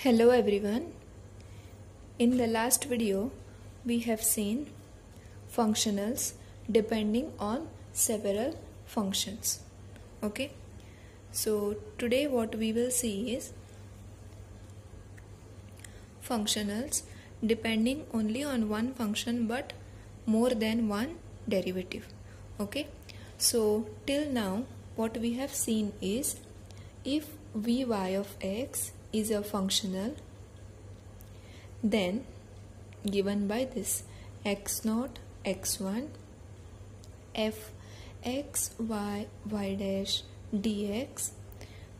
Hello everyone. In the last video, we have seen functionals depending on several functions. Okay. So today what we will see is functionals depending only on one function but more than one derivative. Okay. So till now what we have seen is if vy of x is a functional, then given by this x0 x1 f x y y dash dx,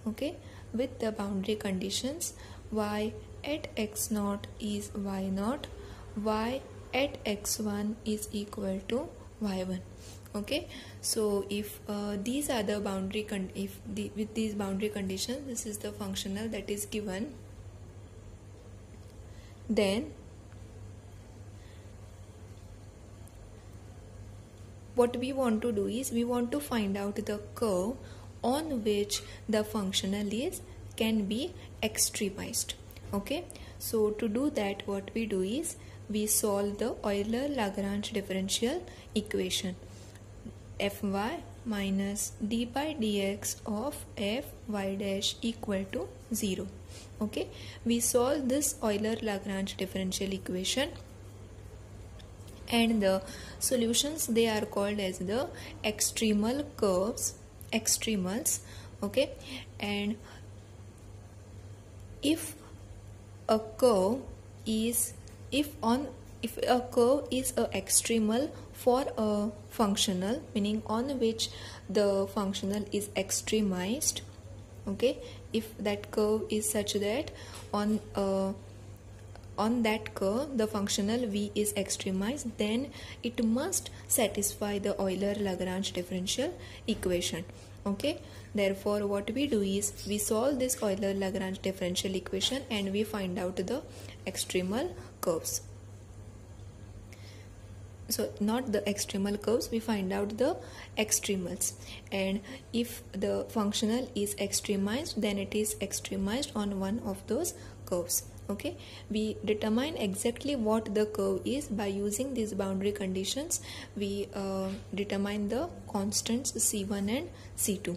okay, with the boundary conditions y at x0 is y0, y at x1 is equal to y1. Okay, so if these are the boundary with these boundary conditions, this is the functional that is given, then what we want to do is we want to find out the curve on which the functional can be extremized. Okay, so to do that what we do is we solve the Euler-Lagrange differential equation fy minus d by dx of fy dash equal to 0. Okay, we solve this Euler-Lagrange differential equation and the solutions, they are called as the extremal curves, extremals. Okay, and if a curve is if a curve is a extremal for a functional, meaning on which the functional is extremized, okay, if that curve is such that on that curve the functional v is extremized, then it must satisfy the Euler-Lagrange differential equation. Okay, therefore what we do is we solve this Euler-Lagrange differential equation and we find out the extremal curves. So not the extremal curves, we find out the extremals, and if the functional is extremized, then it is extremized on one of those curves. Okay, we determine exactly what the curve is by using these boundary conditions. We determine the constants c1 and c2.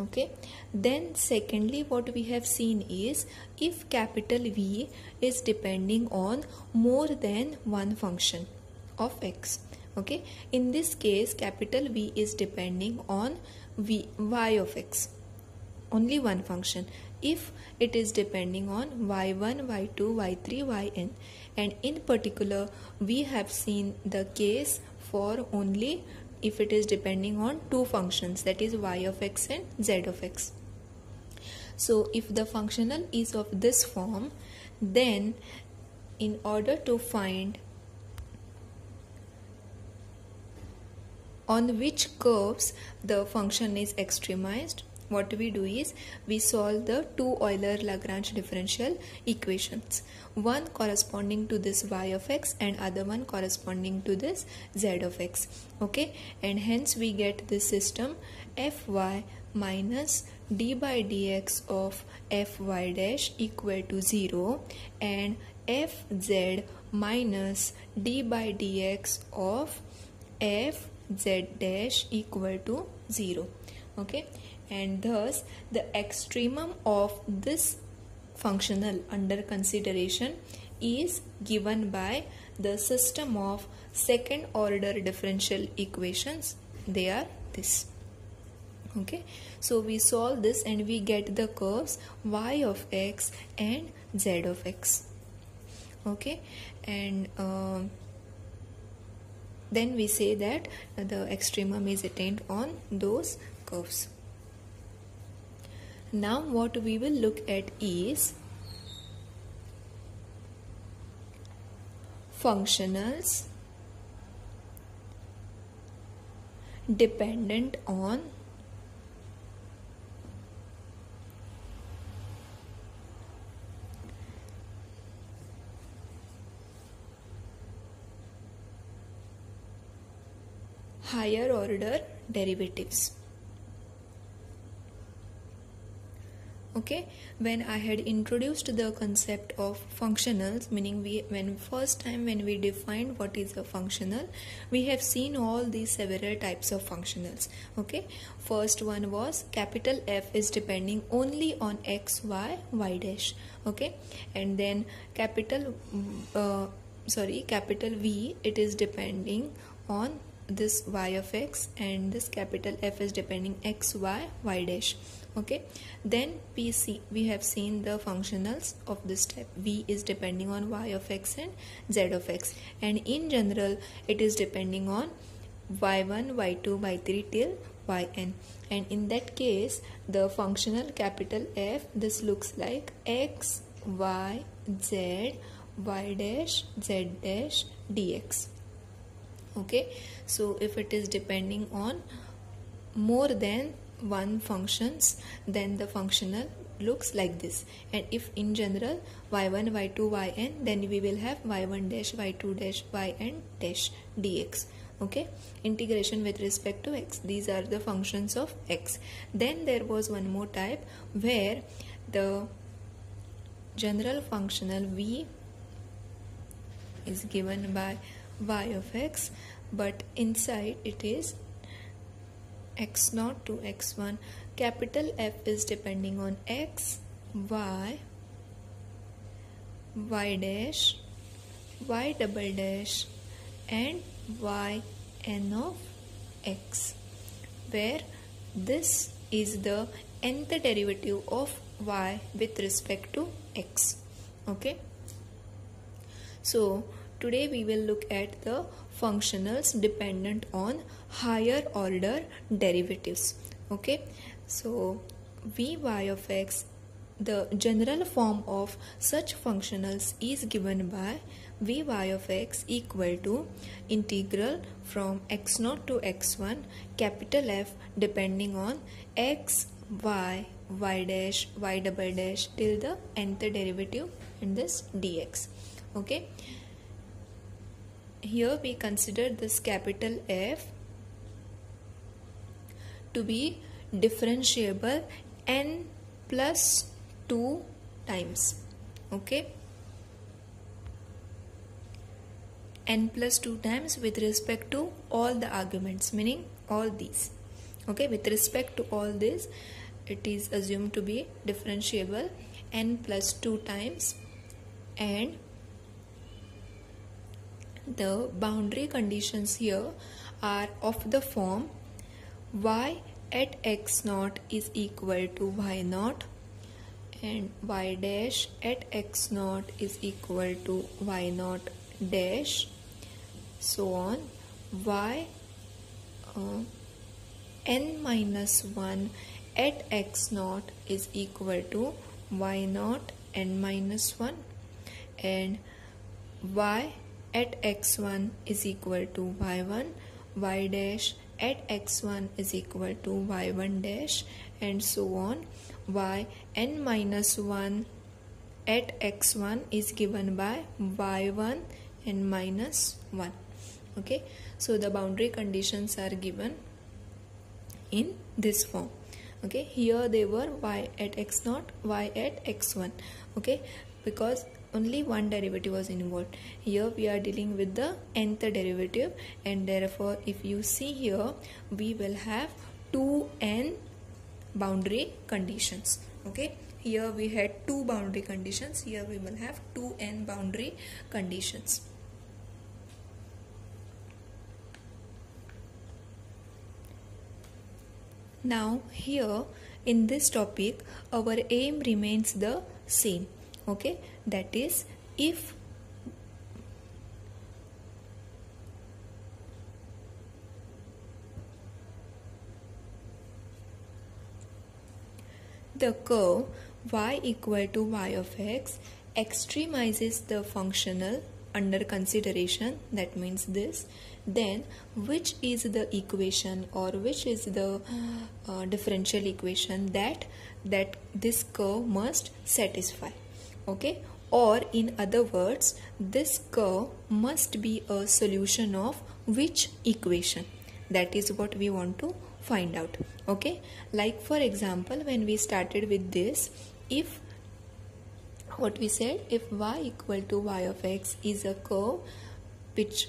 Okay, then secondly what we have seen is if capital V is depending on more than one function of x. Okay, in this case capital V is depending on y of x, only one function. If it is depending on y1 y2 y3 yn, and in particular we have seen the case for only if it is depending on two functions, that is y of x and z of x. So if the functional is of this form, then in order to find on which curves the function is extremized, what we do is we solve the two Euler-Lagrange differential equations, one corresponding to this y of x and other one corresponding to this z of x. Okay, and hence we get this system fy minus d by dx of fy dash equal to 0 and fz minus d by dx of fz dash equal to 0. Okay, and thus the extremum of this functional under consideration is given by the system of second order differential equations. They are this. Okay, so we solve this and we get the curves y of x and z of x. Okay, and then we say that the extremum is attained on those curves. Now what we will look at is functionals dependent on higher order derivatives. Okay, when I had introduced the concept of functionals, meaning when we defined what is a functional, we have seen all these several types of functionals. Okay, first one was capital F is depending only on x, y, y dash. Okay, and then capital V, it is depending on this y of x, and this capital F is depending x, y, y dash. Okay, then we have seen the functionals of this type. V is depending on y of x and z of x, and in general it is depending on y1, y2, y3 till yn, and in that case the functional capital F, this looks like x, y, z, y dash, z dash, dx. Okay, so if it is depending on more than one functions, then the functional looks like this. And if in general y1, y2, yn, then we will have y1 dash, y2 dash, yn dash dx. Okay, integration with respect to x. These are the functions of x. Then there was one more type where the general functional v is given by y of x, but inside it is x0 to x1. Capital F is depending on x, y, y dash, y double dash, and yn of x, where this is the nth derivative of y with respect to x. Okay, so today we will look at the functionals dependent on higher order derivatives. Okay, so vy of x, the general form of such functionals is given by vy of x equal to integral from x0 to x1 capital F depending on x, y, y dash, y double dash till the nth derivative in this dx. Okay, here we consider this capital F to be differentiable n plus 2 times. Okay, n plus 2 times with respect to all the arguments, meaning all these. Okay, with respect to all this, it is assumed to be differentiable n plus 2 times, and the boundary conditions here are of the form y at x0 is equal to y0, and y dash at x0 is equal to y0 dash, so on. Y n minus 1 at x0 is equal to y0 n minus 1, and y at x1 is equal to y1, y dash at x1 is equal to y1 dash, and so on. Y n minus 1 at x1 is given by y1 n minus 1. Okay, so the boundary conditions are given in this form. Okay, here they were y at x0, y at x1. Okay, because only one derivative was involved. Here we are dealing with the nth derivative, and therefore if you see here we will have 2n boundary conditions. Okay, here we had 2 boundary conditions, here we will have 2n boundary conditions. Now here in this topic our aim remains the same. Okay, that is, if the curve y equal to y of x extremizes the functional under consideration, that means this, then which is the equation or which is the differential equation that this curve must satisfy. Okay, or in other words, this curve must be a solution of which equation? That is what we want to find out. Okay, like for example, when we started with this, if what we said, if y equal to y of x is a curve which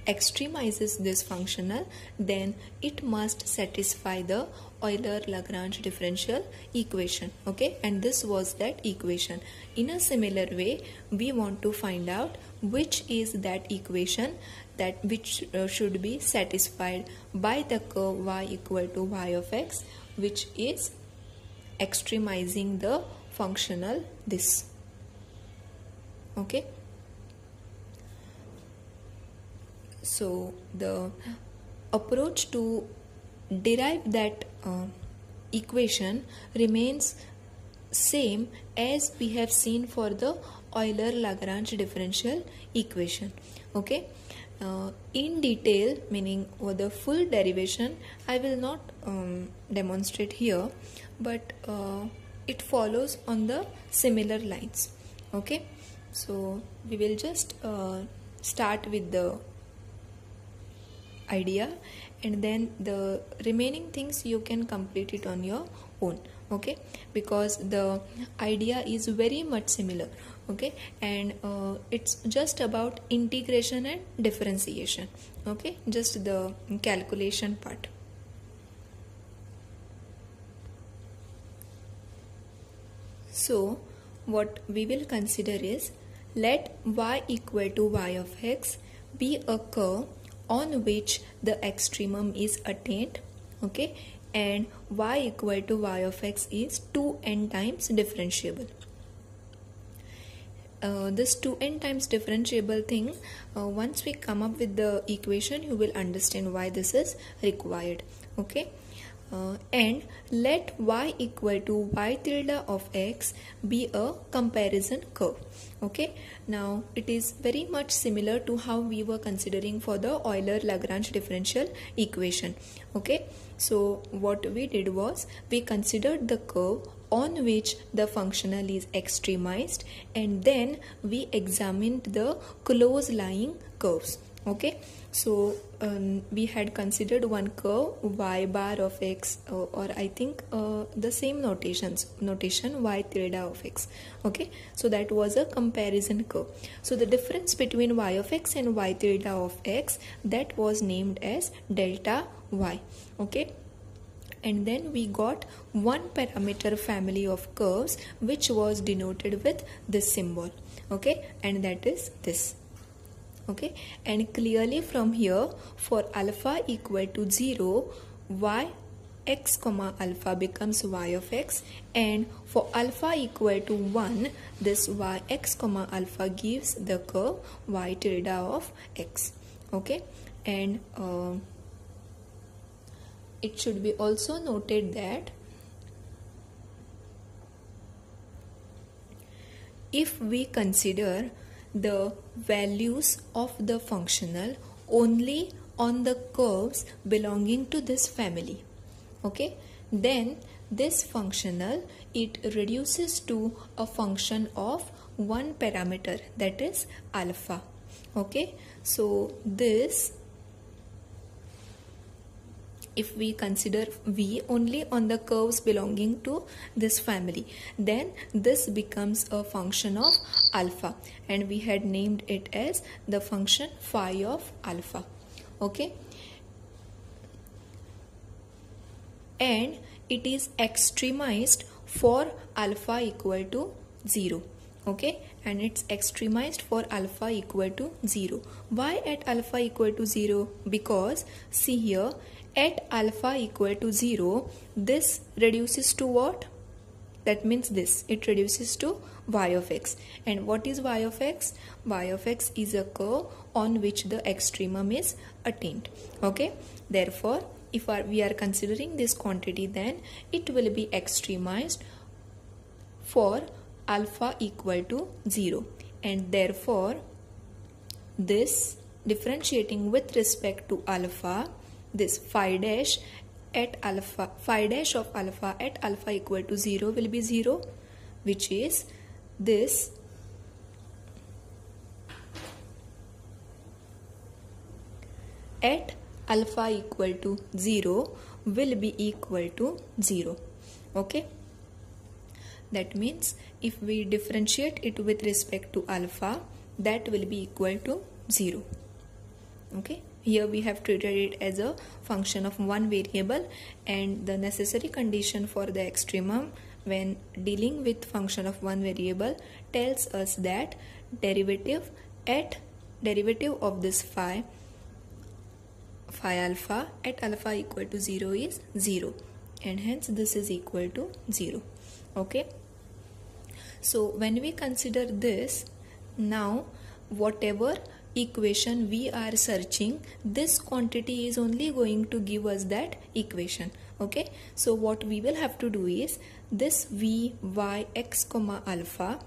extremizes this functional, then it must satisfy the Euler-Lagrange differential equation. Okay, and this was that equation. In a similar way, we want to find out which is that equation that which should be satisfied by the curve y equal to y of x, which is extremizing the functional this. Okay, so the approach to derive that equation remains same as we have seen for the Euler-Lagrange differential equation. Okay, in detail, meaning the full derivation, I will not demonstrate here, but it follows on the similar lines. Okay, so we will just start with the idea, and then the remaining things you can complete it on your own. Okay, because the idea is very much similar. Okay, and it's just about integration and differentiation. Okay, just the calculation part. So what we will consider is, let y equal to y of x be a curve on which the extremum is attained. Okay, and y equal to y of x is 2n times differentiable. This 2n times differentiable thing, once we come up with the equation, you will understand why this is required. Okay, and let y equal to y tilde of x be a comparison curve. Okay, now it is very much similar to how we were considering for the Euler-Lagrange differential equation. Okay, so what we did was, we considered the curve on which the functional is extremized, and then we examined the close lying curves. Okay, so we had considered one curve y bar of x, or I think the same notation y tilde of x. Okay, so that was a comparison curve. So the difference between y of x and y tilde of x, that was named as delta y. Okay, and then we got one parameter family of curves which was denoted with this symbol. Okay, and that is this. Okay, and clearly from here, for alpha equal to 0, y x comma alpha becomes y of x, and for alpha equal to 1, this y x comma alpha gives the curve y tilde of x. Okay, and it should be also noted that if we consider the values of the functional only on the curves belonging to this family, okay, then this functional, it reduces to a function of one parameter, that is alpha. Okay, so this, if we consider v only on the curves belonging to this family, then this becomes a function of alpha, and we had named it as the function phi of alpha. Okay, and it is extremized for alpha equal to 0. Okay, and it's extremized for alpha equal to 0. Why at alpha equal to 0? Because see here, at alpha equal to 0, this reduces to what? That means this, it reduces to y of x. And what is y of x? Y of x is a curve on which the extremum is attained. Okay, therefore if we are considering this quantity, then it will be extremized for alpha equal to 0, and therefore this differentiating with respect to alpha, this phi dash at alpha, phi dash of alpha at alpha equal to 0 will be 0, which is this at alpha equal to 0, will be equal to 0. Okay, that means if we differentiate it with respect to alpha, that will be equal to 0. Okay, here we have treated it as a function of one variable, and the necessary condition for the extremum when dealing with function of one variable tells us that derivative of this phi alpha at alpha equal to 0 is 0, and hence this is equal to 0. Okay, so when we consider this, now whatever equation we are searching, this quantity is only going to give us that equation. Okay, so what we will have to do is this v y x comma alpha,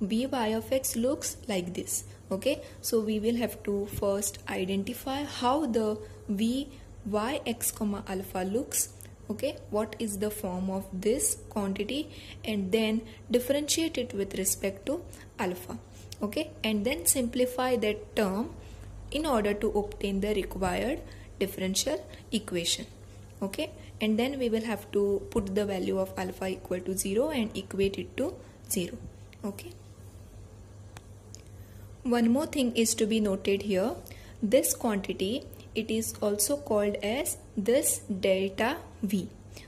vy of x looks like this. Okay, so we will have to first identify how the vy x comma alpha looks. Okay, what is the form of this quantity, and then differentiate it with respect to alpha. Okay, and then simplify that term in order to obtain the required differential equation. Okay, and then we will have to put the value of alpha equal to 0 and equate it to 0. Okay, one more thing is to be noted here. This quantity, it is also called as this delta v.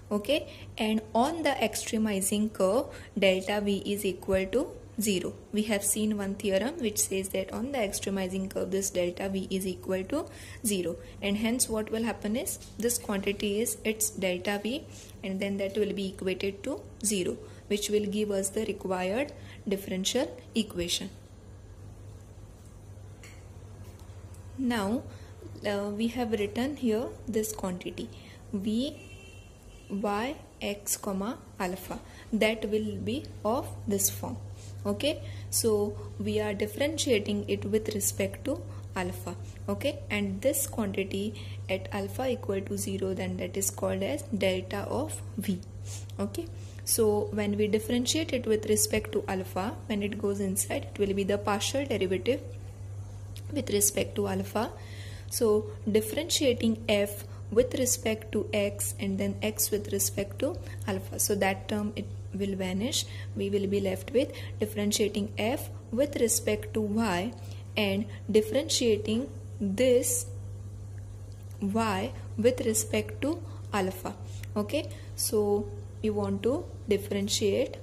Okay, and on the extremizing curve, delta v is equal to 0. We have seen one theorem which says that on the extremizing curve this delta v is equal to 0, and hence what will happen is this quantity is its delta v, and then that will be equated to 0, which will give us the required differential equation. Now we have written here this quantity v y x comma alpha, that will be of this form. Okay, so we are differentiating it with respect to alpha. Okay, and this quantity at alpha equal to 0, then that is called as delta of v. Okay, so when we differentiate it with respect to alpha, when it goes inside, it will be the partial derivative with respect to alpha. So differentiating f with respect to x and then x with respect to alpha, so that term it will vanish. We will be left with differentiating f with respect to y and differentiating this y with respect to alpha. Okay, so we want to differentiate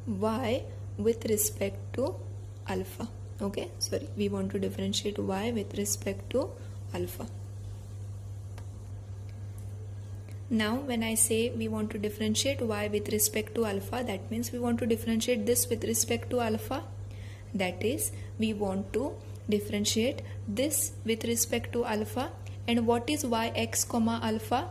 y with respect to alpha. Okay, sorry, we want to differentiate y with respect to alpha. Now when I say we want to differentiate y with respect to alpha, that means we want to differentiate this with respect to alpha. That is, we want to differentiate this with respect to alpha. And what is yx comma alpha?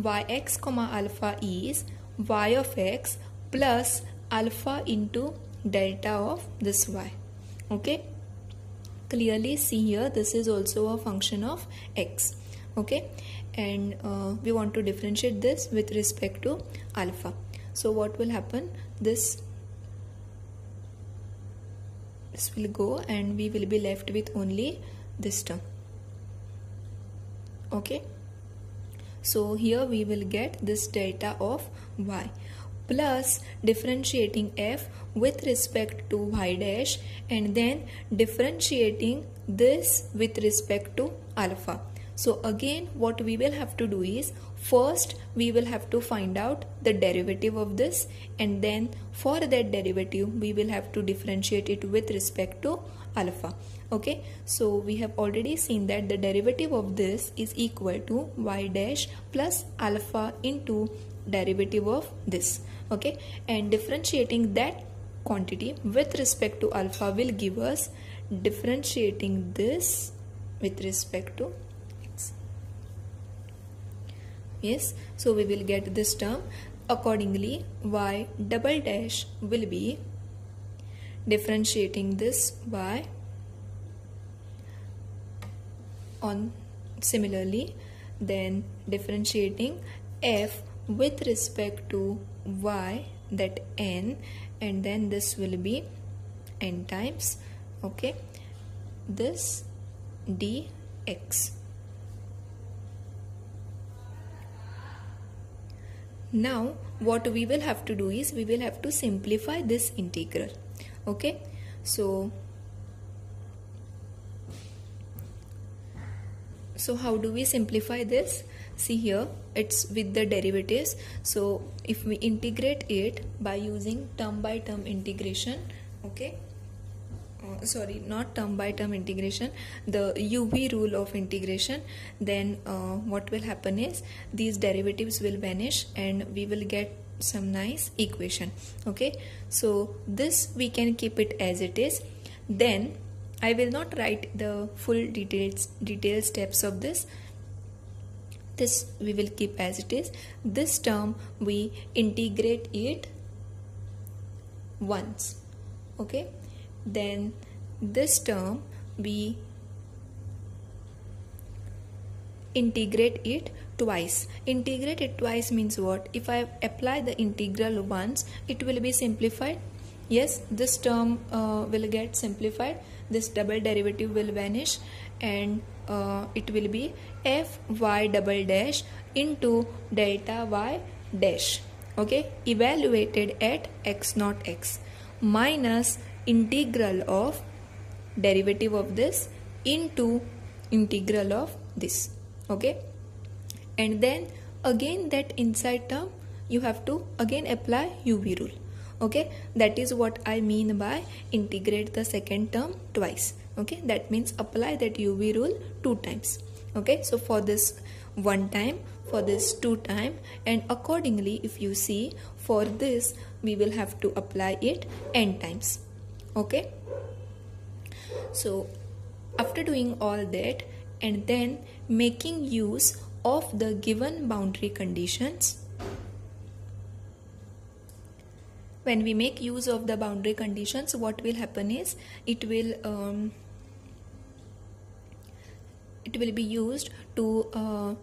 Yx comma alpha is y of x plus alpha into delta of this y. Okay, clearly see here, this is also a function of x. Okay, and we want to differentiate this with respect to alpha. So what will happen, this will go and we will be left with only this term. Okay, so here we will get this delta of y plus differentiating f with respect to y dash and then differentiating this with respect to alpha. So again what we will have to do is, first we will have to find out the derivative of this, and then for that derivative we will have to differentiate it with respect to alpha. Okay, so we have already seen that the derivative of this is equal to y dash plus alpha into derivative of this. Okay, and differentiating that quantity with respect to alpha will give us differentiating this with respect to x. Yes, so we will get this term. Accordingly, y double dash will be differentiating this y on similarly, then differentiating f with respect to y, that n, and then this will be n times, okay, this dx. Now what we will have to do is we will have to simplify this integral. Okay, so how do we simplify this? See here, it's with the derivatives. So if we integrate it by using term by term integration, okay, sorry, not term by term integration, the UV rule of integration, then what will happen is these derivatives will vanish and we will get some nice equation. Okay, so this we can keep it as it is. Then I will not write the full detailed steps of this. This we will keep as it is. This term we integrate it once. Okay, then this term we integrate it twice. Integrate it twice means what? If I apply the integral once, it will be simplified. Yes, this term will get simplified. This double derivative will vanish and it will be fy double dash into delta y dash. Okay, evaluated at x naught x minus integral of derivative of this into integral of this. Okay, and then again that inside term you have to again apply UV rule. Okay, that is what I mean by integrate the second term twice. Okay, that means apply that UV rule 2 times. Okay, so for this 1 time, for this 2 time, and accordingly if you see for this we will have to apply it n times. Okay, so after doing all that and then making use of the given boundary conditions, when we make use of the boundary conditions, what will happen is it will be used to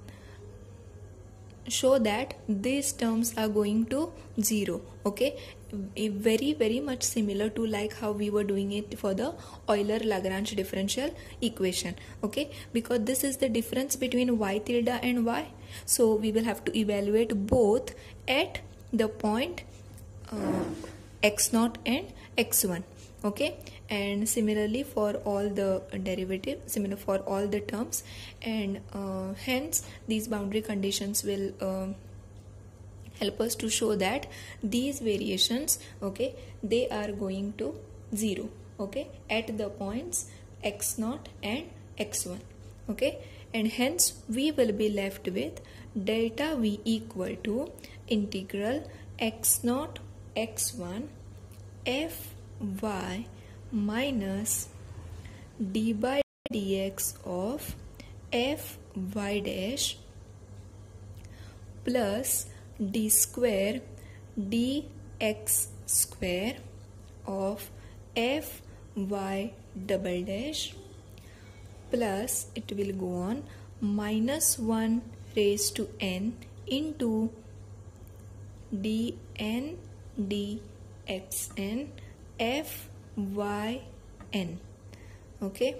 show that these terms are going to 0. Okay, very much similar to like how we were doing it for the Euler-Lagrange differential equation. Okay, because this is the difference between y tilde and y, so we will have to evaluate both at the point x0 and x1. Okay, and similarly for all the derivative, similar for all the terms, and hence these boundary conditions will help us to show that these variations, okay, they are going to 0. Okay, at the points x0 and x1. Okay, and hence we will be left with delta v equal to integral x0 x1 fy minus d by dx of fy dash plus d square dx square of fy double dash plus it will go on minus 1 raised to n into dn dxn fyn. Okay,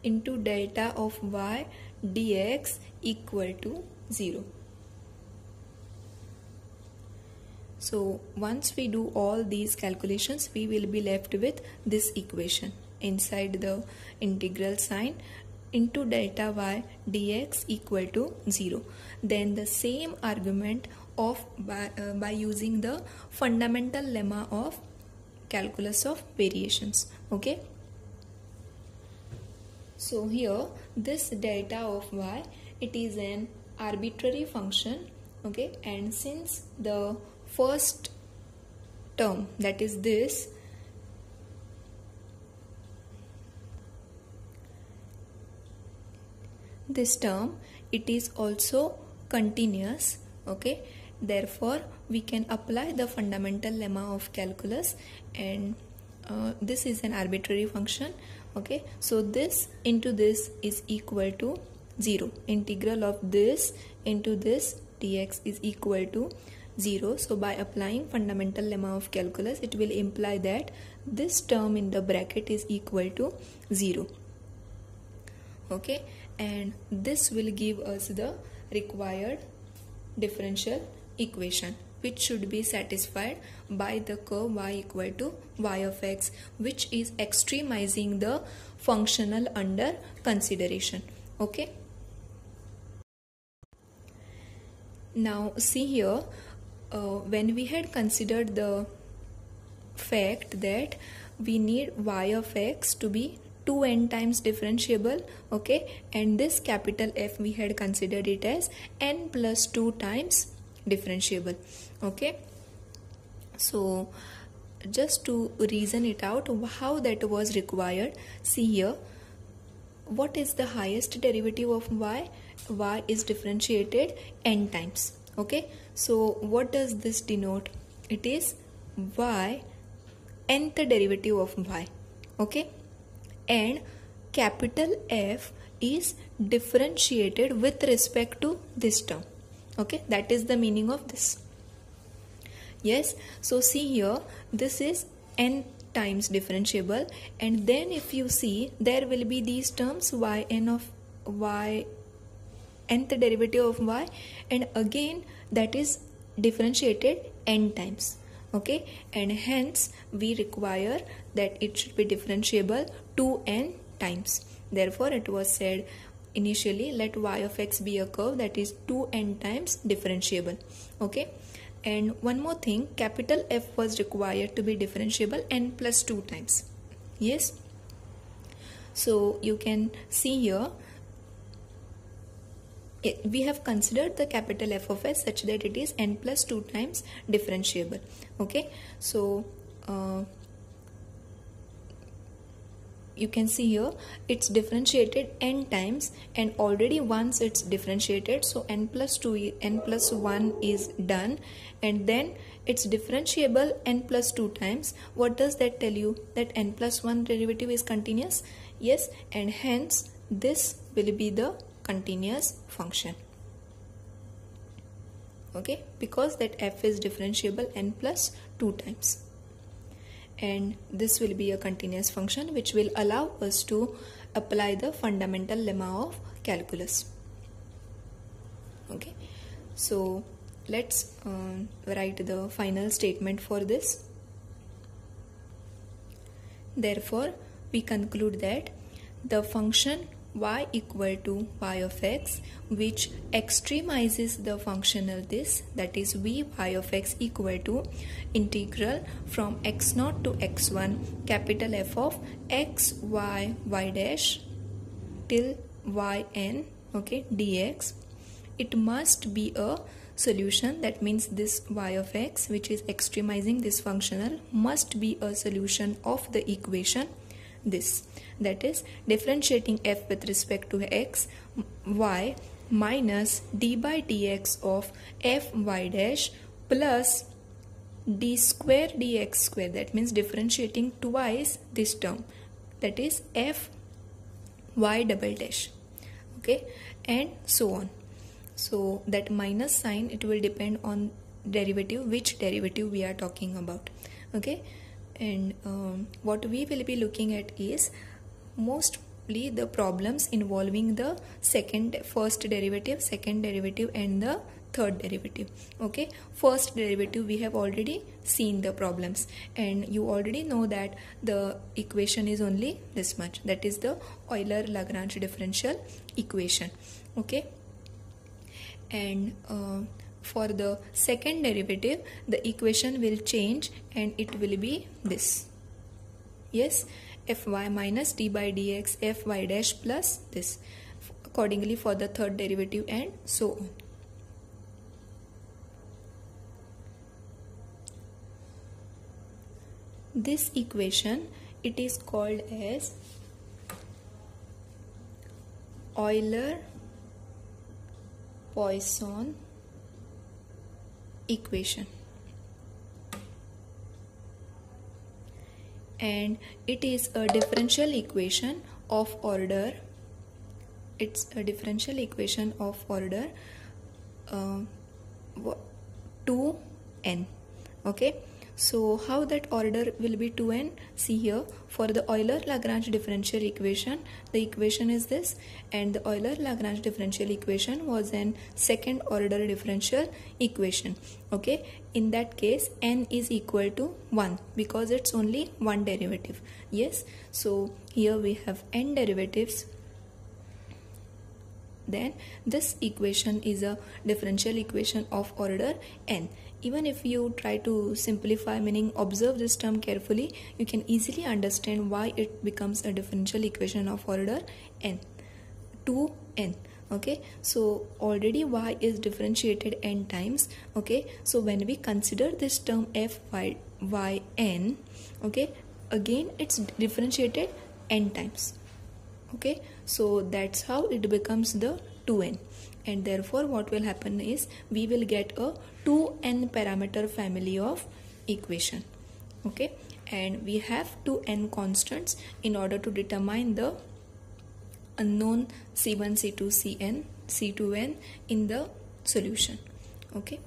into delta of y dx equal to 0. So once we do all these calculations, we will be left with this equation inside the integral sign, into delta y dx equal to 0. Then the same argument of by using the fundamental lemma of calculus of variations. Okay, so here this delta of y, it is an arbitrary function. Okay, and since the first term, that is this, term, it is also continuous. Okay, therefore we can apply the fundamental lemma of calculus, and this is an arbitrary function. Okay, so this into this is equal to 0. Integral of this into this dx is equal to 0. So by applying fundamental lemma of calculus, it will imply that this term in the bracket is equal to 0. Okay, and this will give us the required differential equation, which should be satisfied by the curve y equal to y of x, which is extremizing the functional under consideration. Okay. Now see here, when we had considered the fact that we need y of x to be 2n times differentiable, okay, and this capital F we had considered it as n plus 2 times differentiable. Okay, so just to reason it out how that was required, see here, what is the highest derivative of y? Y is differentiated n times. Okay, so what does this denote? It is y nth derivative of y. Okay, and capital F is differentiated with respect to this term. Okay, that is the meaning of this. Yes, so see here, this is n times differentiable, and then if you see, there will be these terms y n of y, nth derivative of y, and again that is differentiated n times. Okay, and hence we require that it should be differentiable 2n times. Therefore it was said initially, let y of x be a curve that is 2n times differentiable. Okay, and one more thing, capital F was required to be differentiable n plus 2 times. Yes, so you can see here, we have considered the capital F of s such that it is n plus 2 times differentiable. Okay, so you can see here it's differentiated n times, and already once it's differentiated, so n plus 1 is done, and then it's differentiable n plus 2 times. What does that tell you? That n plus 1 derivative is continuous. Yes, and hence this will be the continuous function. Okay, because that f is differentiable n plus 2 times, and this will be a continuous function which will allow us to apply the fundamental lemma of calculus. Okay, so let's write the final statement for this. Therefore we conclude that the function y equal to y of x, which extremizes the functional this, that is v y of x equal to integral from x0 to x1 capital F of x y y dash till yn, okay, dx. It must be a solution, that means this y of x which is extremizing this functional must be a solution of the equation this, that is differentiating f with respect to x y minus d by dx of f y dash plus d square dx square, that means differentiating twice this term, that is f y double dash. Okay, and so on. So that minus sign, it will depend on derivative, which derivative we are talking about. Okay, and what we will be looking at is mostly the problems involving the first derivative, second derivative, and the third derivative. Okay, first derivative we have already seen the problems, and you already know that the equation is only this much, that is the Euler-Lagrange differential equation. Okay, and for the second derivative the equation will change and it will be this. Yes, fy minus d by dx fy dash plus this, accordingly for the third derivative, and so on. This equation, it is called as Euler-Poisson equation, and it is a differential equation of order, it's a differential equation of order 2n. Okay, So how that order will be 2n? See here, for the Euler-Lagrange differential equation, the equation is this, and the Euler-Lagrange differential equation was an second order differential equation. Okay, in that case n is equal to 1 because it's only one derivative. Yes, so here we have n derivatives. Then this equation is a differential equation of order n. Even if you try to simplify, meaning observe this term carefully, you can easily understand why it becomes a differential equation of order n. 2n. Okay, so already y is differentiated n times. Okay, so when we consider this term f y n, okay, again it's differentiated n times. Okay, so that's how it becomes the 2n, and therefore what will happen is we will get a 2n parameter family of equation. Okay, and we have 2n constants in order to determine the unknown c1, c2, cn, c2n in the solution. Okay.